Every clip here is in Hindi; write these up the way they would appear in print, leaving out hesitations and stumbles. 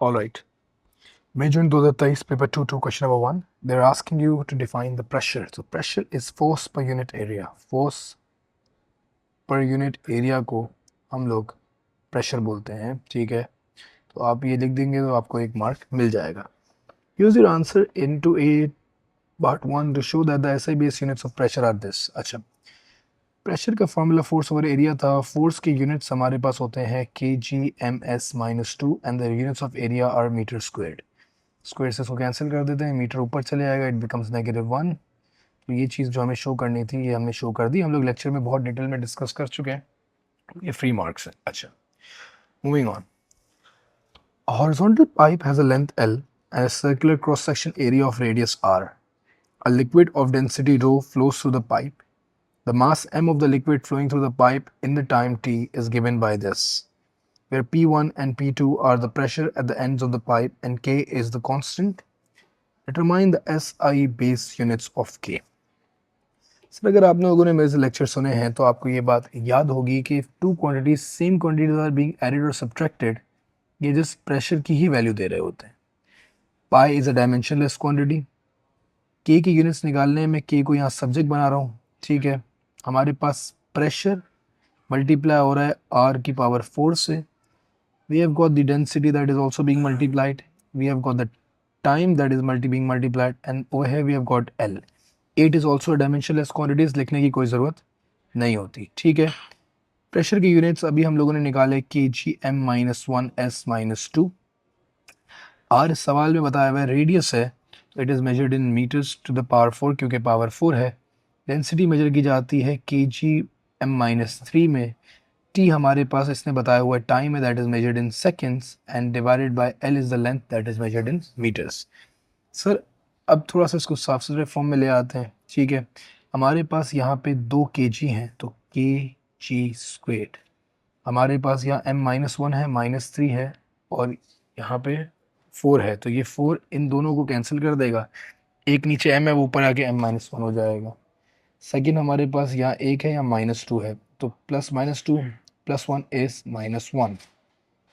All right. May June 2023, paper 2, question number 1. They're asking you to define the pressure. So pressure is force per unit area. Force per unit area को हम लोग प्रेशर बोलते हैं, ठीक है. तो आप ये लिख देंगे तो आपको एक मार्क मिल जाएगा. Use your answer into a part 1 to show that the SI base units of pressure are this. अच्छा, प्रेशर का फॉर्मूला फोर्स ओवर एरिया था. फोर्स के यूनिट्स हमारे पास होते हैं kg/m(-2) and the units of area are metre squared. Square से इसको कैंसिल कर देते हैं, मीटर ऊपर चले आएगा, इट बिकम्स -1. तो ये चीज़ जो हमें शो करनी थी ये हमने शो कर दी. हम लोग लेक्चर में बहुत डिटेल में डिस्कस कर चुके हैं, ये फ्री मार्क्स है. अच्छा, moving on. Horizontal pipe has a length L and a circular cross section area of radius R. A liquid of density rho flows through the pipe. The mass m of the liquid flowing through the pipe in the time t is given by this, where P1 and P2 are the pressure at the ends of the pipe and K is the constant. Determine the SI base units of K. Sir अगर आप लोगों ने मेरे से लेक्चर सुने हैं तो आपको ये बात याद होगी कि two quantities same quantities are being added और सब्ट्रैक्टेड, ये जस्ट प्रेशर की ही वैल्यू दे रहे होते हैं. Pi is a dimensionless quantity. के की यूनिट्स निकालने में के को यहाँ सब्जेक्ट बना रहा हूँ, ठीक है. हमारे पास प्रेशर मल्टीप्लाई हो रहा है आर की पावर 4 से. We have got the density that is also being multiplied. We have got the time that is being multiplied and over here we have got L. 8 is also dimensionless quantities, लिखने की कोई ज़रूरत नहीं होती, ठीक है. प्रेशर की यूनिट्स अभी हम लोगों ने निकाले kg/m-1s-2. आर इस सवाल में बताया हुआ है रेडियस है, it is measured in metres to the power 4 क्योंकि पावर 4 है. डेंसिटी मेजर की जाती है kg/m-3 में. टी हमारे पास इसने बताया हुआ टाइम है that is measured in seconds and divided by L is the length that is measured in metres. Sir अब थोड़ा सा इसको साफ सुथरे फॉर्म में ले आते हैं, ठीक है. हमारे पास यहाँ पे 2 kg हैं तो kg². हमारे पास यहाँ m-1 है, -3 है और यहाँ पे 4 है, तो ये 4 इन दोनों को कैंसिल कर देगा. एक नीचे m है वो ऊपर आके m-1 हो जाएगा. सेकेंड हमारे पास यहाँ 1 है, यहाँ -2 है, तो +-2 +1 इज -1.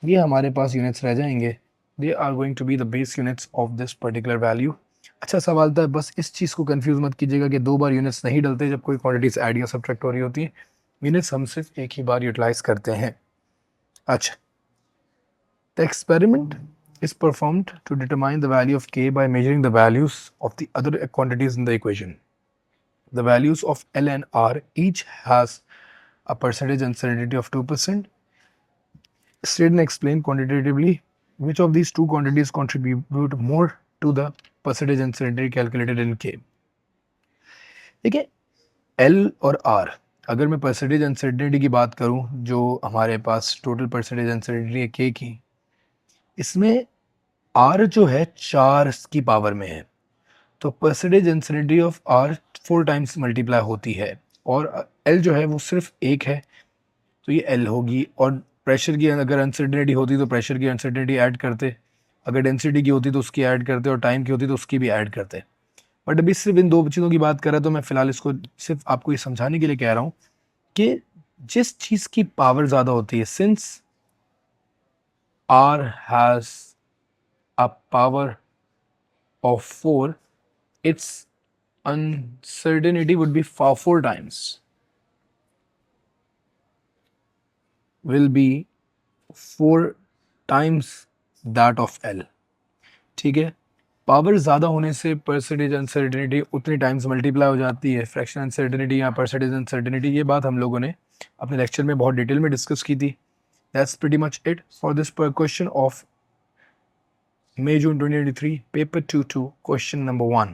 ये हमारे पास यूनिट्स रह जाएंगे. They are going to be the base units of this particular value. अच्छा सवाल था, बस इस चीज़ को कंफ्यूज मत कीजिएगा कि 2 बार यूनिट्स नहीं डलते जब कोई क्वांटिटीज ऐड या सब्ट्रैक्ट हो रही होती है. यूनिट्स हम सिर्फ एक ही बार यूटिलाइज करते हैं. अच्छा, the experiment is performed to determine the value of K by measuring the values of the other quantities in the equation. The values of L and R each has a percentage uncertainty of 2%. State and explain quantitatively which of these two quantities contribute more to the percentage uncertainty calculated in K. देखिए L और R, अगर मैं परसेंटेज अनसर्टेनिटी की बात करूं जो हमारे पास टोटल परसेंटेज अनसर्टेनिटी है K की, इसमें R जो है 4 की पावर में है, तो percentage uncertainty of R 4 times multiply होती है और L जो है वो सिर्फ 1 है, तो ये L होगी. और प्रेशर की अगर अनसर्टेनिटी होती तो प्रेशर की अनसर्टेनिटी ऐड करते, अगर डेंसिटी की होती तो उसकी ऐड करते और टाइम की होती तो उसकी भी ऐड करते. बट अभी सिर्फ इन 2 चीज़ों की बात कर रहा है तो मैं फ़िलहाल इसको सिर्फ आपको ये समझाने के लिए कह रहा हूँ कि जिस चीज़ की पावर ज़्यादा होती है, since R has a power of 4, its uncertainty would be 4 times, will be 4 times that of L. ठीक है, पावर ज़्यादा होने से परसेंटेज अनसर्टेनिटी उतनी टाइम्स मल्टीप्लाई हो जाती है. फ्रैक्शन अनसर्टेनिटी या परसेंटेज अनसर्टेनिटी, ये बात हम लोगों ने अपने लेक्चर में बहुत डिटेल में डिस्कस की थी. That's pretty much it for this question of May June 2023 paper 2 question number 1.